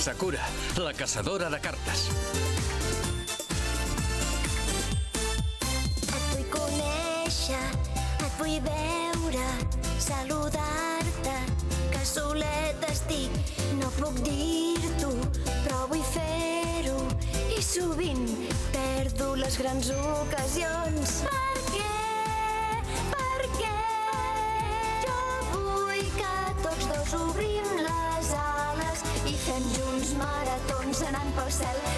Sakura, la caçadora de cartes. Et vull conèixer, et vull veure, saludar-te, que solet estic, no puc dir-t'ho, però vull fer-ho, i sovint perdo les grans ocasions. Per què? Perquè jo vull que tots dos obrim les ales i fem junts maratons anant pel cel.